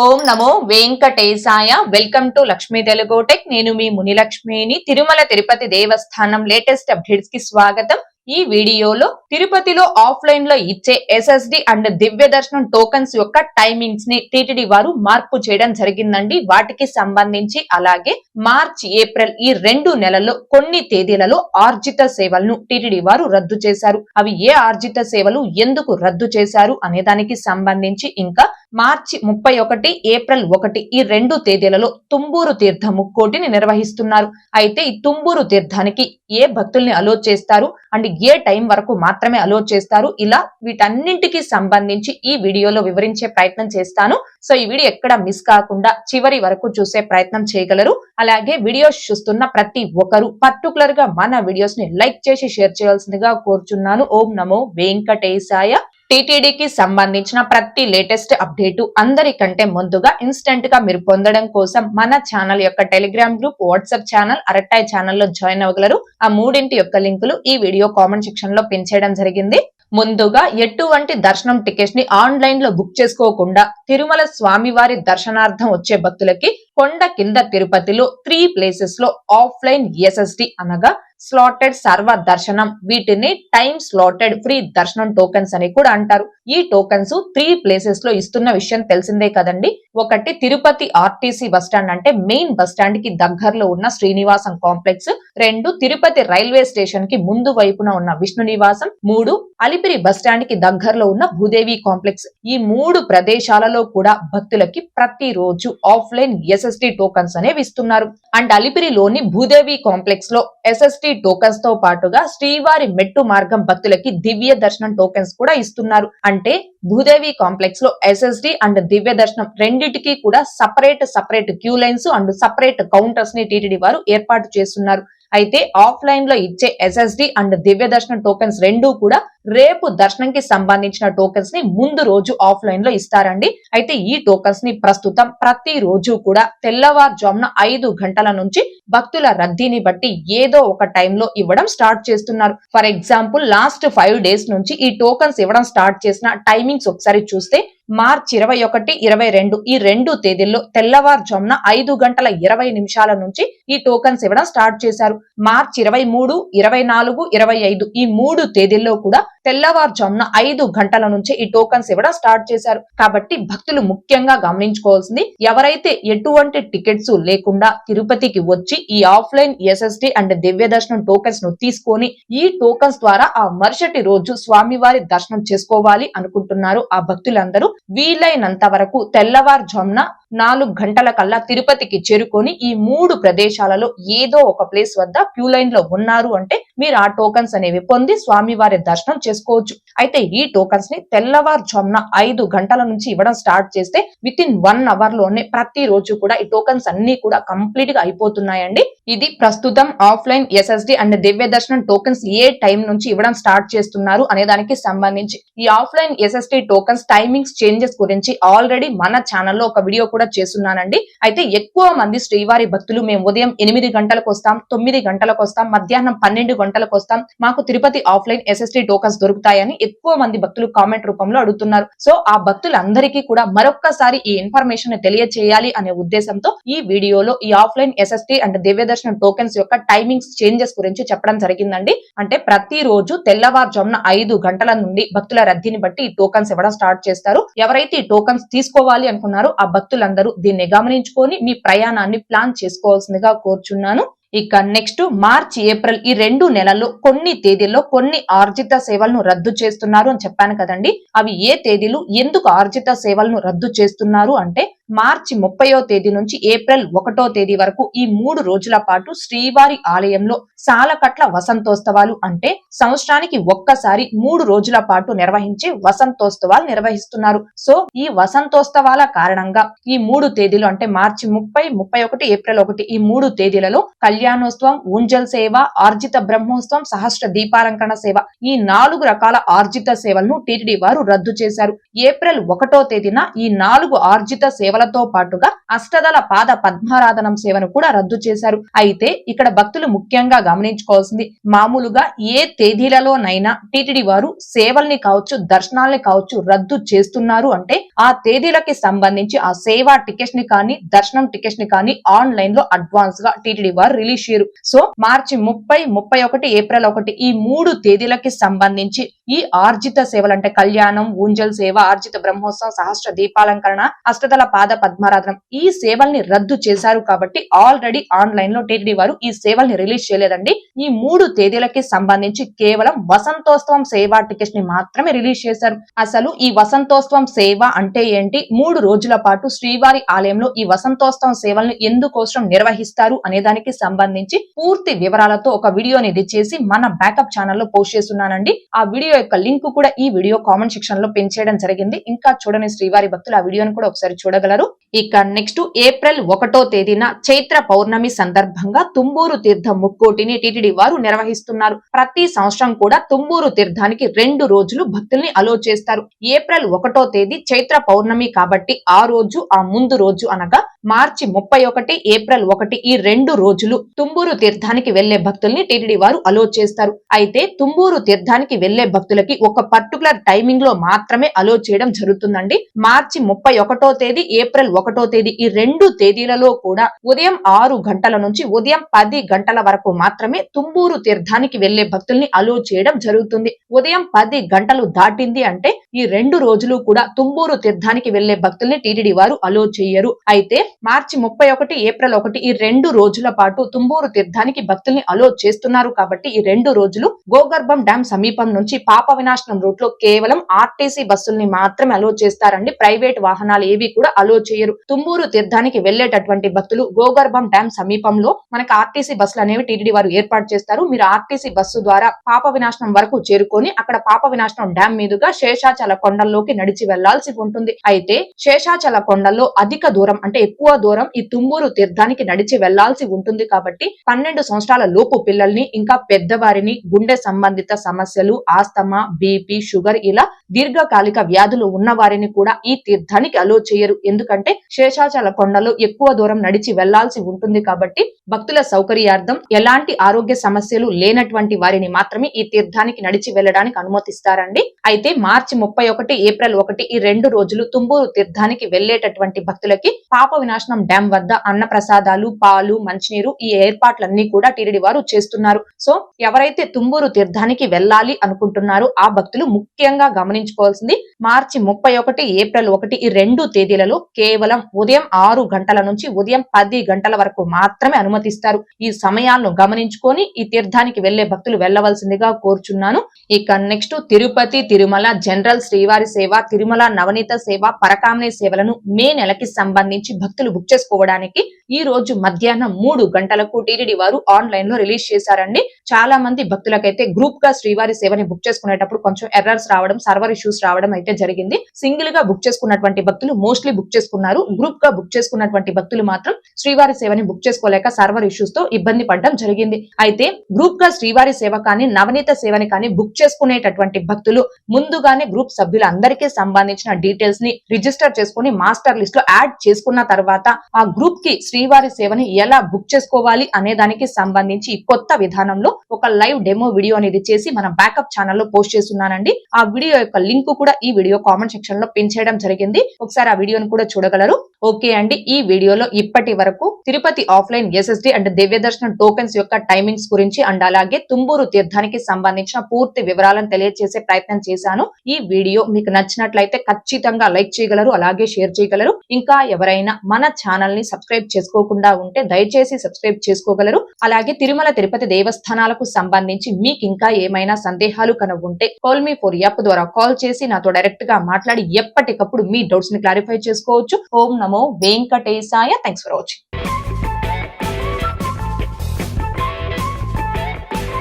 Om Namo Venkatesaya. Welcome to Lakshmi Telugu tech. నేను మీ మునిలక్ష్మిని. తిరుమల తిరుపతి దేవస్థానం latest updates కి స్వాగతం. ఈ వీడియోలో తిరుపతిలో ఆఫ్లైన్ లో ఇచ్చే ఎస్ఎస్డి అండ్ దివ్య దర్శనం టోకన్స్ యొక్క టైమింగ్స్ ని టీటీడీ వారు మార్పు చేయడం జరిగిందండి. వాటికి సంబంధించి అలాగే మార్చి ఏప్రిల్ ఈ 2 నెలల్లో కొన్ని తేదీలలో ఆర్జిత సేవలను టీటీడీ వారు రద్దు చేశారు. అవి ఏ ఆర్జిత సేవలు, ఎందుకు రద్దు చేశారు అనే దానికి సంబంధించి, ఇంకా మార్చి 31, ఏప్రిల్ 1 ఈ 2 తేదీలలో తుంబూరు తీర్థ ముక్కోటిని నిర్వహిస్తున్నారు. అయితే ఈ తుంబూరు తీర్థానికి ఏ భక్తుల్ని అలో చేస్తారు అండ్ ఏ టైం వరకు మాత్రమే అలో చేస్తారు, ఇలా వీటన్నింటికి సంబంధించి ఈ వీడియోలో వివరించే ప్రయత్నం చేస్తాను. సో ఈ వీడియో ఎక్కడ మిస్ కాకుండా చివరి వరకు చూసే ప్రయత్నం చేయగలరు. అలాగే వీడియోస్ చూస్తున్న ప్రతి ఒక్కరు పర్టికులర్ గా మన వీడియోస్ ని లైక్ చేసి షేర్ చేయాల్సిందిగా కోరుచున్నాను. ఓం నమో వెంకటేశాయ. టీటీడీకి సంబంధించిన ప్రతి లేటెస్ట్ అప్డేట్ అందరికంటే ముందుగా ఇన్స్టెంట్ గా మీరు పొందడం కోసం మన ఛానల్ యొక్క Telegram group, WhatsApp channel, Arattai ఛానల్లో జాయిన్ అవ్వగలరు. ఆ మూడింటి యొక్క లింకులు ఈ వీడియో కామెంట్ సెక్షన్ లో పిన్ చేయడం జరిగింది. ముందుగా ఎటువంటి దర్శనం టికెట్స్ ని ఆన్లైన్ లో బుక్ చేసుకోకుండా తిరుమల స్వామివారి దర్శనార్థం వచ్చే భక్తులకి కొండ కింద తిరుపతిలో 3 ప్లేసెస్ లో ఆఫ్లైన్ ఎస్ఎస్డి అనగా స్లాటెడ్ సర్వ దర్శనం, వీటిని టైం స్లాటెడ్ ఫ్రీ దర్శనం టోకెన్స్ అని కూడా అంటారు. ఈ టోకెన్స్ 3 ప్లేసెస్ లో ఇస్తున్న విషయం తెలిసిందే కదండి. ఒకటి తిరుపతి ఆర్టీసీ బస్టాండ్ అంటే మెయిన్ బస్టాండ్ కి దగ్గరలో ఉన్న Srinivasam complex, 2 Tirupati railway station కి ముందు వైపున ఉన్న విష్ణు నివాసం, 3 అలిపిరి బస్టాండ్ కి దగ్గరలో ఉన్న భూదేవి కాంప్లెక్స్. ఈ 3 ప్రదేశాలలో కూడా భక్తులకి ప్రతిరోజు ఆఫ్లైన్ ఎస్ఎస్డి టోకన్స్ అనేవి ఇస్తున్నారు. అండ్ అలిపిరిలోని భూదేవి కాంప్లెక్స్ లో ఎస్ఎస్డి టోకన్స్ తో పాటుగా శ్రీవారి మెట్టు మార్గం భక్తులకి దివ్య దర్శనం టోకెన్స్ కూడా ఇస్తున్నారు. అంటే భూదేవి కాంప్లెక్స్ లో ఎస్ఎస్డి అండ్ దివ్య దర్శనం రెండిటికి కూడా separate queue lines and separate counters ని టీటీడీ వారు ఏర్పాటు చేస్తున్నారు. అయితే ఆఫ్లైన్ లో ఇచ్చే ఎస్ఎస్డి అండ్ దివ్య దర్శనం టోకెన్స్ రెండూ కూడా రేపు దర్శనంకి సంబంధించిన టోకెన్స్ ని ముందు రోజు ఆఫ్లైన్ లో ఇస్తారండి. అయితే ఈ టోకెన్స్ ని ప్రస్తుతం ప్రతి రోజు కూడా తెల్లవారుజామున 5 గంటల నుంచి భక్తుల రద్దీని బట్టి ఏదో ఒక టైంలో ఇవ్వడం స్టార్ట్ చేస్తున్నారు. ఫర్ ఎగ్జాంపుల్ లాస్ట్ 5 డేస్ నుంచి ఈ టోకెన్స్ ఇవ్వడం స్టార్ట్ చేసిన టైమింగ్స్ ఒకసారి చూస్తే మార్చి 21, 22 ఈ 2 తేదీల్లో తెల్లవారుజామున 5 గంటల 20 నిమిషాల నుంచి ఈ టోకెన్స్ ఇవ్వడం స్టార్ట్ చేశారు. మార్చి 23, 24, 25 ఈ 3 తేదీల్లో కూడా తెల్లవారుజామున 5 గంటల నుంచి ఈ టోకెన్స్ ఇవ్వడం స్టార్ట్ చేశారు. కాబట్టి భక్తులు ముఖ్యంగా గమనించుకోవాల్సింది, ఎవరైతే ఎటువంటి టికెట్స్ లేకుండా తిరుపతికి వచ్చి ఈ ఆఫ్లైన్ ఎస్ఎస్డి అండ్ దివ్య దర్శనం టోకెన్స్ ను తీసుకొని ఈ టోకెన్స్ ద్వారా ఆ మరుసటి రోజు స్వామివారి దర్శనం చేసుకోవాలి అనుకుంటున్నారు ఆ భక్తులందరూ వీలైనంత వరకు తెల్లవారుజామున 4 గంటల కల్లా తిరుపతికి చేరుకొని ఈ 3 ప్రదేశాలలో ఏదో ఒక ప్లేస్ వద్ద క్యూ లైన్ లో ఉన్నారు అంటే మీరు ఆ టోకన్స్ అనేవి పొంది స్వామివారి దర్శనం చేసుకోవచ్చు. అయితే ఈ టోకన్స్ ని తెల్లవారుజామున 5 గంటల నుంచి ఇవ్వడం స్టార్ట్ చేస్తే విత్ ఇన్ 1 అవర్ లోనే ప్రతి రోజు కూడా ఈ టోకన్స్ అన్ని కూడా కంప్లీట్ గా అయిపోతున్నాయండి. ఇది ప్రస్తుతం ఆఫ్లైన్ ఎస్ఎస్డి అండ్ దివ్య దర్శనం టోకన్స్ ఏ టైం నుంచి ఇవ్వడం స్టార్ట్ చేస్తున్నారు అనే దానికి సంబంధించి ఈ offline SSD tokens timings changes గురించి ఆల్రెడీ మన ఛానల్లో ఒక వీడియో కూడా చేస్తున్నానండి. అయితే ఎక్కువ మంది శ్రీవారి భక్తులు మేము ఉదయం 8 గంటలకు వస్తాం, 9 గంటలకు వస్తాం, మధ్యాహ్నం 12 గంటలకు వస్తాం, మాకు తిరుపతి ఆఫ్లైన్ ఎస్ఎస్డి టోకన్స్ దొరుకుతాయని ఎక్కువ మంది భక్తులు కామెంట్ రూపంలో అడుగుతున్నారు. సో ఆ భక్తులందరికీ కూడా మరొక్కసారి ఈ ఇన్ఫర్మేషన్ తెలియచేయాలి అనే ఉద్దేశంతో ఈ వీడియోలో ఈ ఆఫ్లైన్ ఎస్ఎస్డి అండ్ దివ్య దర్శనం టోకెన్స్ యొక్క టైమింగ్స్ చేంజెస్ గురించి చెప్పడం జరిగిందండి. అంటే ప్రతి రోజు తెల్లవారుజామున 5 గంటల నుండి భక్తుల రద్దీని బట్టి ఈ టోకన్స్ ఇవ్వడం స్టార్ట్ చేస్తారు. ఎవరైతే ఈ టోకన్స్ తీసుకోవాలి అనుకున్నారో ఆ భక్తులందరూ దీన్ని గమనించుకొని మీ ప్రయాణాన్ని ప్లాన్ చేసుకోవాల్సిందిగా కోరుచున్నాను. ఇక నెక్స్ట్ మార్చి ఏప్రిల్ ఈ 2 నెలల్లో కొన్ని తేదీల్లో కొన్ని ఆర్జిత సేవలను రద్దు చేస్తున్నారు అని చెప్పాను కదండి. అవి ఏ తేదీలు, ఎందుకు ఆర్జిత సేవలను రద్దు చేస్తున్నారు అంటే మార్చి 30వ తేదీ నుంచి ఏప్రిల్ 1వ తేదీ వరకు ఈ 3 రోజుల పాటు శ్రీవారి ఆలయంలో సాలకట్ల వసంతోత్సవాలు అంటే సంవత్సరానికి ఒక్కసారి 3 రోజుల పాటు నిర్వహించే వసంతోత్సవాలు నిర్వహిస్తున్నారు. సో ఈ వసంతోత్సవాల కారణంగా ఈ 3 తేదీలు అంటే మార్చి 30, 31, ఏప్రిల్ 1 ఈ 3 తేదీలలో కళ్యాణోత్సవం, ఊంజల్ సేవ, ఆర్జిత బ్రహ్మోత్సవం, సహస్ర దీపాలంకరణ సేవ ఈ 4 రకాల ఆర్జిత సేవలను టీటీడీ వారు రద్దు చేశారు. ఏప్రిల్ 1వ తేదీన ఈ 4 ఆర్జిత సేవ సేవలతో పాటుగా అష్టదళ పాద పద్మారాధనం సేవను కూడా రద్దు చేశారు. అయితే ఇక్కడ భక్తులు ముఖ్యంగా గమనించుకోవాల్సింది, మామూలుగా ఏ తేదీలలోనైనా టిటిడి వారు సేవల్ని కావచ్చు, దర్శనాల్ని కావచ్చు రద్దు చేస్తున్నారు అంటే ఆ తేదీలకి సంబంధించి ఆ సేవా టికెట్స్ ని కానీ, దర్శనం టికెట్స్ ని కానీ ఆన్లైన్ లో అడ్వాన్స్ గా టిటిడి వారు రిలీజ్ చేయరు. సో మార్చి 30, 31, ఏప్రిల్ 1 ఈ 3 తేదీలకి సంబంధించి ఈ ఆర్జిత సేవలు అంటే కళ్యాణం, ఊంజల్ సేవ, ఆర్జిత బ్రహ్మోత్సవం, సహస్ర దీపాలంకరణ, అష్టదళ పాద పద్మారాధనం ఈ సేవల్ని రద్దు చేశారు కాబట్టి ఆల్రెడీ ఆన్లైన్ లో టిటిడి వారు ఈ సేవల్ని రిలీజ్ చేయలేదండి. ఈ 3 తేదీలకి సంబంధించి కేవలం వసంతోత్సవం సేవా టికెట్స్ ని మాత్రమే రిలీజ్ చేశారు. అసలు ఈ వసంతోత్సవం సేవ అంటే ఏంటి, 3 రోజుల పాటు శ్రీవారి ఆలయంలో ఈ వసంతోత్సవం సేవలను ఎందుకోసం నిర్వహిస్తారు అనే దానికి సంబంధించి పూర్తి వివరాలతో ఒక వీడియోని చేసి మన బ్యాకప్ ఛానల్లో పోస్ట్ చేస్తున్నానండి. ఆ వీడియో యొక్క లింక్ కూడా ఈ వీడియో కామెంట్ సెక్షన్ లో పిన్ చేయడం జరిగింది. ఇంకా చూడని శ్రీవారి భక్తులు ఆ వీడియోని కూడా ఒకసారి చూడగలరు. ఇక నెక్స్ట్ ఏప్రిల్ 1వ తేదీన చైత్ర పౌర్ణమి సందర్భంగా తుంబూరు తీర్థం ముక్కోటిని టిటిడి వారు నిర్వహిస్తున్నారు. ప్రతి సంవత్సరం కూడా తుంబూరు తీర్థానికి 2 రోజులు భక్తుల్ని అలో చేస్తారు. ఏప్రిల్ 1వ తేదీ చైత్ర పౌర్ణమి కాబట్టి ఆ రోజు, ఆ ముందు రోజు అనగా మార్చి 31, ఏప్రిల్ 1 ఈ 2 రోజులు తుంబూరు తీర్థానికి వెళ్లే భక్తుల్ని టిటిడి వారు అలో చేస్తారు. అయితే తుంబూరు తీర్థానికి వెళ్లే భక్తులకి ఒక పర్టికులర్ టైమింగ్ లో మాత్రమే అలో చేయడం జరుగుతుందండి. మార్చి 31వ తేదీ, ఏప్రిల్ 1వ తేదీ ఈ 2 తేదీలలో కూడా ఉదయం 6 గంటల నుంచి ఉదయం 10 గంటల వరకు మాత్రమే తుంబూరు తీర్థానికి వెళ్లే భక్తుల్ని అలో చేయడం జరుగుతుంది. ఉదయం 10 గంటలు దాటింది అంటే ఈ 2 రోజులు కూడా తుంబూరు తీర్థానికి వెళ్లే భక్తుల్ని టిటిడి వారు అలో చేయరు. అయితే మార్చి 31, ఏప్రిల్ 1 ఈ 2 రోజుల పాటు తుంబూరు తీర్థానికి భక్తుల్ని అలో చేస్తున్నారు కాబట్టి ఈ 2 రోజులు గోగర్భం డ్యాం సమీపం నుంచి పాప వినాశనం రూట్ లో కేవలం ఆర్టీసీ బస్సుల్ని మాత్రమే అలో చేస్తారండి. ప్రైవేట్ వాహనాలు ఏవి కూడా అలో చేయరు. తుంబూరు తీర్థానికి వెళ్లేటటువంటి భక్తులు గోగర్భం డ్యాం సమీపంలో మనకి ఆర్టీసీ బస్సులు అనేవి టిటిడి వారు ఏర్పాటు చేస్తారు. మీరు ఆర్టీసీ బస్సు ద్వారా పాప వినాశనం వరకు చేరుకొని అక్కడ పాప వినాశనం డ్యాం మీదుగా శేషాచల కొండల్లోకి నడిచి వెళ్లాల్సి ఉంటుంది. అయితే శేషాచల కొండల్లో అధిక దూరం అంటే ఎక్కువ దూరం ఈ తుంబూరు తీర్థానికి నడిచి వెళ్లాల్సి ఉంటుంది కాబట్టి 12 సంవత్సరాల లోపు పిల్లల్ని, ఇంకా పెద్దవారిని, గుండె సంబంధిత సమస్యలు, ఆస్తమా, బీపీ, షుగర్ ఇలా దీర్ఘకాలిక వ్యాధులు ఉన్న వారిని కూడా ఈ తీర్థానికి అలో చేయరు. ఎందుకంటే శేషాచల కొండలో ఎక్కువ దూరం నడిచి వెళ్లాల్సి ఉంటుంది కాబట్టి భక్తుల సౌకర్యార్థం ఎలాంటి ఆరోగ్య సమస్యలు లేనటువంటి వారిని మాత్రమే ఈ తీర్థానికి నడిచి వెళ్లడానికి అనుమతిస్తారండి. అయితే మార్చి 31, ఏప్రిల్ 1 ఈ 2 రోజులు తుంబూరు తీర్థానికి వెళ్లేటటువంటి భక్తులకి పాప వినాశనం డ్యాం వద్ద అన్న ప్రసాదాలు, పాలు, మంచినీరు ఈ ఏర్పాట్లన్నీ కూడా టిటిడి వారు చేస్తున్నారు. సో ఎవరైతే తుంబూరు తీర్థానికి వెళ్ళాలి అనుకుంటున్నారో ఆ భక్తులు ముఖ్యంగా గమనించుకోవాల్సింది, మార్చి 31, ఏప్రిల్ 1 ఈ 2 తేదీలలో కేవలం ఉదయం 6 గంటల నుంచి ఉదయం 10 గంటల వరకు మాత్రమే అనుమతిస్తారు. ఈ సమయాలను గమనించుకొని ఈ తీర్థానికి వెళ్లే భక్తులు వెళ్ళవలసిందిగా కోరుచున్నాను. ఇక నెక్స్ట్ తిరుపతి, తిరుమల జనరల్ శ్రీవారి సేవ, తిరుమల నవనీత సేవ, పరకామణి సేవలను మే నెలకి సంబంధించి భక్తులు బుక్ చేసుకోవడానికి ఈ రోజు మధ్యాహ్నం 3 గంటలకు టిటిడి వారు ఆన్లైన్ లో రిలీజ్ చేశారండి. చాలా మంది భక్తులకైతే గ్రూప్ గా శ్రీవారి సేవని బుక్ చేసుకునేటప్పుడు కొంచెం ఎర్రర్స్ రావడం, సర్వర్ ఇష్యూస్ రావడం అయితే జరిగింది. సింగిల్ గా బుక్ చేసుకున్నటువంటి భక్తులు మోస్ట్లీ బుక్ చేసుకున్నారు. గ్రూప్ గా బుక్ చేసుకున్నటువంటి భక్తులు మాత్రం శ్రీవారి సేవని బుక్ చేసుకోలేక సర్వర్ ఇష్యూస్ తో ఇబ్బంది పడడం జరిగింది. అయితే గ్రూప్ గా శ్రీవారి సేవ కానీ, నవనీత సేవని కానీ బుక్ చేసుకునేటటువంటి భక్తులు ముందుగానే గ్రూప్ సభ్యులందరికీ సంబంధించిన డీటెయిల్స్ ని రిజిస్టర్ చేసుకుని మాస్టర్ లిస్ట్ లో యాడ్ చేసుకున్న తర్వాత ఆ గ్రూప్ కి శ్రీవారి సేవని ఎలా బుక్ చేసుకోవాలి అనే దానికి సంబంధించి కొత్త విధానంలో ఒక లైవ్ డెమో వీడియో అనేది చేసి మన బ్యాకప్ ఛానల్లో పోస్ట్ చేస్తున్నానండి. ఆ వీడియో యొక్క లింక్ కూడా ఈ వీడియో కామెంట్ సెక్షన్ లో పిన్ చేయడం జరిగింది. ఒకసారి ఆ వీడియోని కూడా చూడగలరు. ఓకే అండి, ఈ వీడియోలో ఇప్పటి వరకు తిరుపతి ఆఫ్లైన్ ఎస్ఎస్డి అండ్ దివ్య దర్శనం టోకెన్స్ యొక్క టైమింగ్స్ గురించి అండ్ అలాగే తుంబూరు తీర్థానికి సంబంధించిన పూర్తి వివరాలను తెలియజేసే ప్రయత్నం చేశాను. ఈ వీడియో మీకు నచ్చినట్లయితే ఖచ్చితంగా లైక్ చేయగలరు, అలాగే షేర్ చేయగలరు. ఇంకా ఎవరైనా మన ఛానల్ ని సబ్స్క్రైబ్ చేసుకోకుండా ఉంటే దయచేసి సబ్స్క్రైబ్ చేసుకోగలరు. అలాగే తిరుమల తిరుపతి దేవస్థానాలకు సంబంధించి మీకు ఇంకా ఏమైనా సందేహాలు కనుగొంటే కాల్ మీ ఫర్ యాప్ ద్వారా కాల్ చేసి నాతో డైరెక్ట్ గా మాట్లాడి ఎప్పటికప్పుడు మీ డౌట్స్ ని క్లారిఫై చేసుకోవచ్చు. ఓం నమో వెంకటేశాయ. Thanks for watching.